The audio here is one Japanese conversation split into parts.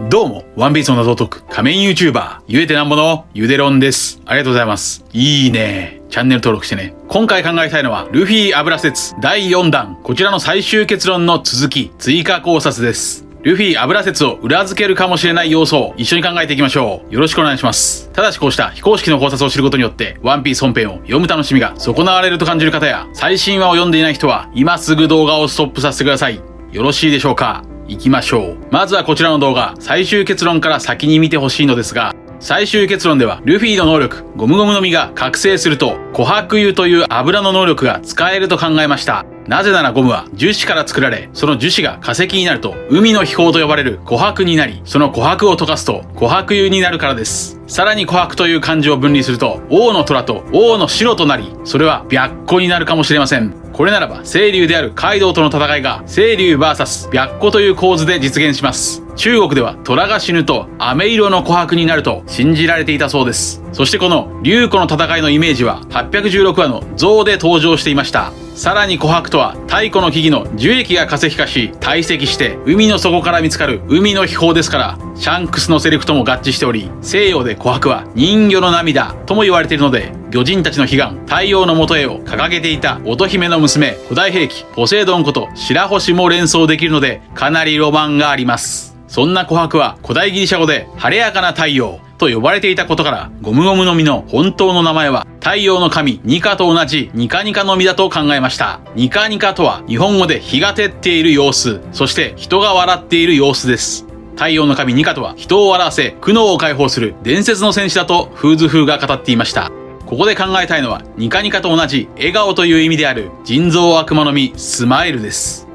どうも、ワンピースの謎を解く仮面 YouTuber、ゆえてなんぼのゆでろんです。ありがとうございます。いいね。チャンネル登録してね。今回考えたいのは、ルフィ油説第4弾。こちらの最終結論の続き、追加考察です。ルフィ油説を裏付けるかもしれない要素を一緒に考えていきましょう。よろしくお願いします。ただしこうした非公式の考察を知ることによって、ワンピース本編を読む楽しみが損なわれると感じる方や、最新話を読んでいない人は、今すぐ動画をストップさせてください。よろしいでしょうか？行きましょう。まずはこちらの動画、最終結論から先に見てほしいのですが、最終結論では、ルフィの能力、ゴムゴムの実が覚醒すると、琥珀油という油の能力が使えると考えました。なぜならゴムは樹脂から作られ、その樹脂が化石になると、海の秘宝と呼ばれる琥珀になり、その琥珀を溶かすと、琥珀油になるからです。さらに琥珀という漢字を分離すると、王の虎と王の白となり、それは白虎になるかもしれません。これならば、清流であるカイドウとの戦いが、清流 VS 白虎という構図で実現します。中国では虎が死ぬと飴色の琥珀になると信じられていたそうです。そしてこの龍虎の戦いのイメージは816話の象で登場していました。さらに琥珀とは太古の木々の樹液が化石化し堆積して海の底から見つかる海の秘宝ですから、シャンクスのセリフとも合致しており、西洋で琥珀は人魚の涙とも言われているので、魚人たちの悲願太陽の元へを掲げていた乙姫の娘古代兵器ポセイドンこと白星も連想できるので、かなりロマンがあります。そんな琥珀は古代ギリシャ語で晴れやかな太陽と呼ばれていたことから、ゴムゴムの実の本当の名前は太陽の神ニカと同じニカニカの実だと考えました。ニカニカとは日本語で日が照っている様子、そして人が笑っている様子です。太陽の神ニカとは人を笑わせ苦悩を解放する伝説の戦士だとフーズ風が語っていました。ここで考えたいのは、ニカニカと同じ笑顔という意味である人造悪魔の実スマイルです。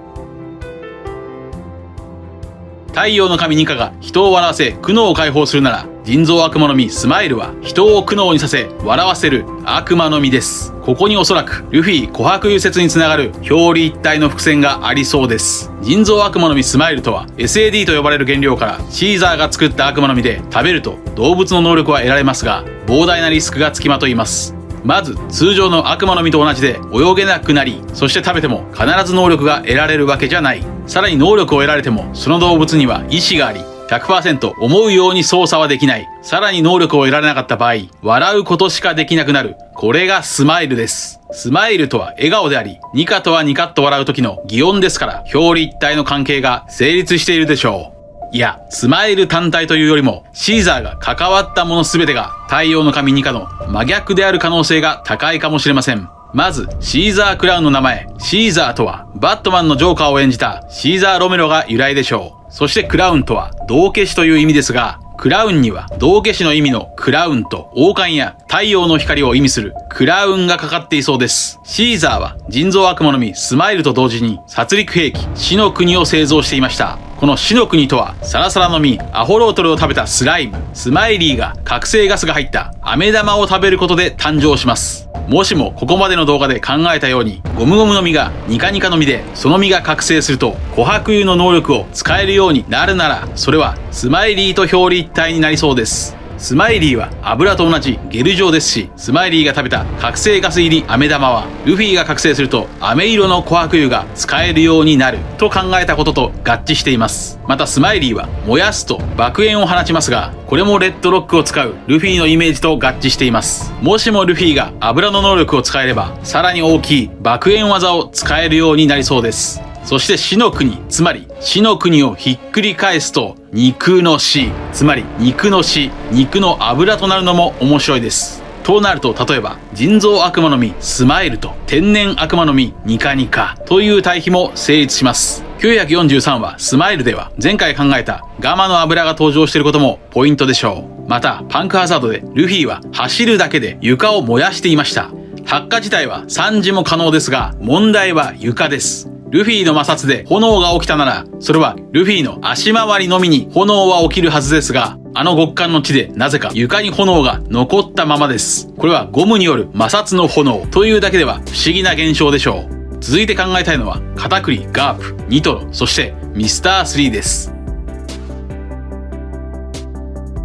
太陽の神ニカが人を笑わせ苦悩を解放するなら、人造悪魔の実スマイルは人を苦悩にさせ笑わせる悪魔の実です。ここにおそらくルフィ琥珀油説につながる表裏一体の伏線がありそうです。人造悪魔の実スマイルとは SAD と呼ばれる原料からシーザーが作った悪魔の実で、食べると動物の能力は得られますが、膨大なリスクがつきまといます。まず通常の悪魔の実と同じで泳げなくなり、そして食べても必ず能力が得られるわけじゃない。さらに能力を得られてもその動物には意志があり 100% 思うように操作はできない。さらに能力を得られなかった場合、笑うことしかできなくなる。これがスマイルです。スマイルとは笑顔であり、ニカとはニカッと笑う時の擬音ですから、表裏一体の関係が成立しているでしょう。いや、スマイル単体というよりも、シーザーが関わったもの全てが太陽の神ニカの真逆である可能性が高いかもしれません。まず、シーザークラウンの名前、シーザーとは、バットマンのジョーカーを演じたシーザー・ロメロが由来でしょう。そしてクラウンとは、道化師という意味ですが、クラウンには道化師の意味のクラウンと王冠や太陽の光を意味するクラウンがかかっていそうです。シーザーは人造悪魔の実スマイルと同時に殺戮兵器死の国を製造していました。この死の国とはサラサラの実アホロートルを食べたスライムスマイリーが覚醒ガスが入った飴玉を食べることで誕生します。もしもここまでの動画で考えたようにゴムゴムの実がニカニカの実でその実が覚醒すると琥珀油の能力を使えるようになるなら、それはスマイリーと表裏一体になりそうです。スマイリーは油と同じゲル状ですし、スマイリーが食べた覚醒ガス入り飴玉はルフィが覚醒すると飴色の琥珀油が使えるようになると考えたことと合致しています。またスマイリーは燃やすと爆炎を放ちますが、これもレッドロックを使うルフィのイメージと合致しています。もしもルフィが油の能力を使えれば、さらに大きい爆炎技を使えるようになりそうです。そして死の国、つまり死の国をひっくり返すと肉の死、つまり肉の死、肉の油となるのも面白いです。となると、例えば人造悪魔の実スマイルと天然悪魔の実ニカニカという対比も成立します。943話スマイルでは前回考えたガマの油が登場していることもポイントでしょう。またパンクハザードでルフィは走るだけで床を燃やしていました。発火自体は3次も可能ですが、問題は床です。ルフィの摩擦で炎が起きたなら、それはルフィの足回りのみに炎は起きるはずですが、あの極寒の地でなぜか床に炎が残ったままです。これはゴムによる摩擦の炎というだけでは不思議な現象でしょう。続いて考えたいのはカタクリ、ガープ、ニトロ、そしてミスター3です。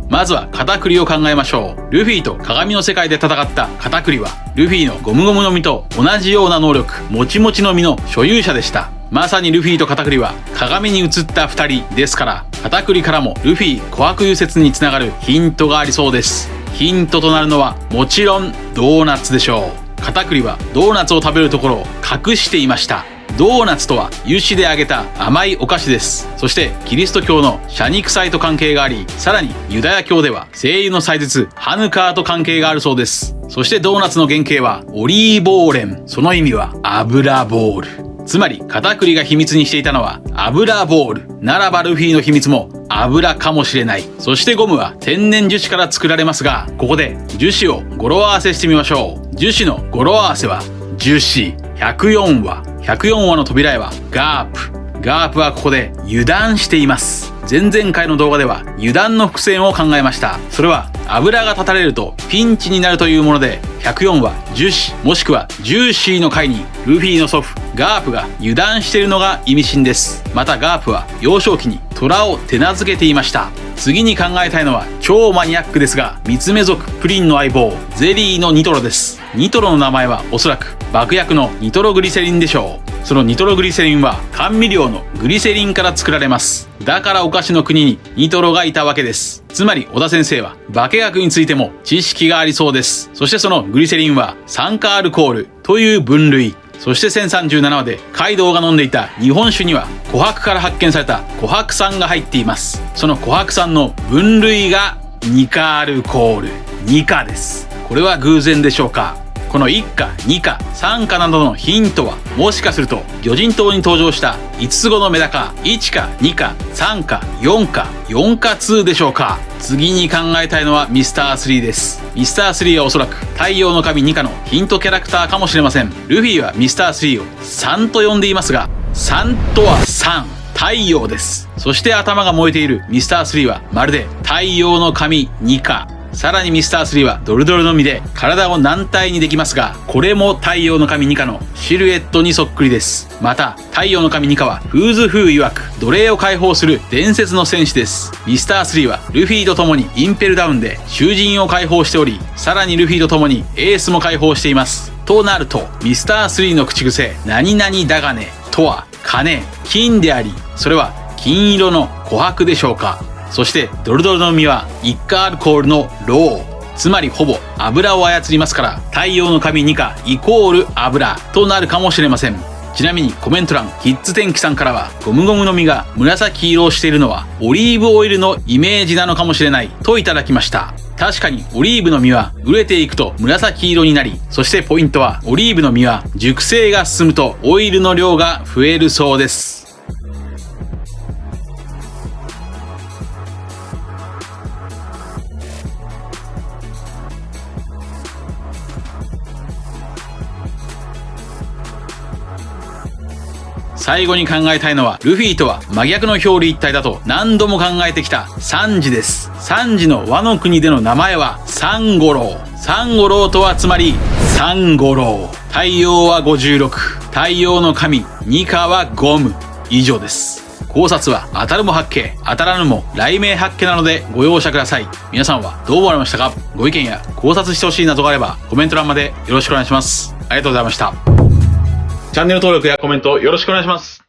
まずはカタクリを考えましょう。ルフィと鏡の世界で戦ったカタクリはルフィのゴムゴムの実と同じような能力、もちもちの実の所有者でした。まさにルフィとカタクリは鏡に映った2人ですから、片栗からもルフィ琥珀油説につながるヒントがありそうです。ヒントとなるのはもちろんドーナツでしょう。片栗はドーナツを食べるところを隠していました。ドーナツとは油脂で揚げた甘いお菓子です。そしてキリスト教のシャニク祭と関係があり、さらにユダヤ教では聖油の祭日ハヌカーと関係があるそうです。そしてドーナツの原型はオリーボーレン、その意味は油ボール。つまり片栗が秘密にしていたのは油ボールならば、ルフィの秘密も油かもしれない。そしてゴムは天然樹脂から作られますが、ここで樹脂を語呂合わせしてみましょう。樹脂の語呂合わせは樹脂。104話104話の扉絵はガープ。ガープはここで油断しています。前々回の動画では油断の伏線を考えました。それは油が断たれるとピンチになるというもので、104は樹脂もしくはジューシーの回にルフィの祖父ガープが油断しているのが意味深です。またガープは幼少期に虎を手なずけていました。次に考えたいのは超マニアックですが、ミツメ族プリンの相棒ゼリーのニトロです。ニトロの名前はおそらく爆薬のニトログリセリンでしょう。そのニトログリセリンは甘味料のグリセリンから作られます。だからお菓子の国にニトロがいたわけです。つまり小田先生は化学についても知識がありそうです。そしてそのグリセリンは酸化アルコールという分類。そして1037話でカイドウが飲んでいた日本酒には琥珀から発見された琥珀酸が入っています。その琥珀酸の分類がニカアルコール、ニカです。これは偶然でしょうか。この1価、2価、3価などのヒントはもしかすると魚人島に登場した5つ子のメダカ1価、2価、3価、4価、4価2でしょうか。次に考えたいのはミスター3です。ミスター3はおそらく太陽の神2価のヒントキャラクターかもしれません。ルフィはミスター3を3と呼んでいますが、3とは3、太陽です。そして頭が燃えているミスター3はまるで太陽の神2価。さらにミスター3はドルドルの実で体を軟体にできますが、これも太陽の神ニカのシルエットにそっくりです。また太陽の神ニカはフーズフー曰く奴隷を解放する伝説の戦士です。ミスター3はルフィと共にインペルダウンで囚人を解放しており、さらにルフィと共にエースも解放しています。となるとミスター3の口癖何々だがねとは金、金であり、それは金色の琥珀でしょうか。そしてドルドルの実は1価アルコールのロー、つまりほぼ油を操りますから、太陽の神2価イコール油となるかもしれません。ちなみにコメント欄キッズ天気さんからは、ゴムゴムの実が紫色をしているのはオリーブオイルのイメージなのかもしれないといただきました。確かにオリーブの実は熟れていくと紫色になり、そしてポイントはオリーブの実は熟成が進むとオイルの量が増えるそうです。最後に考えたいのは、ルフィとは真逆の表裏一体だと何度も考えてきたサンジです。サンジの和の国での名前はサンゴロウ。サンゴロウとはつまりサンゴロウ。太陽は56、太陽の神ニカはゴム。以上です。考察は当たるも八卦、当たらぬも雷鳴八卦なのでご容赦ください。皆さんはどう思われましたか？ご意見や考察してほしいなどがあればコメント欄までよろしくお願いします。ありがとうございました。チャンネル登録やコメントよろしくお願いします。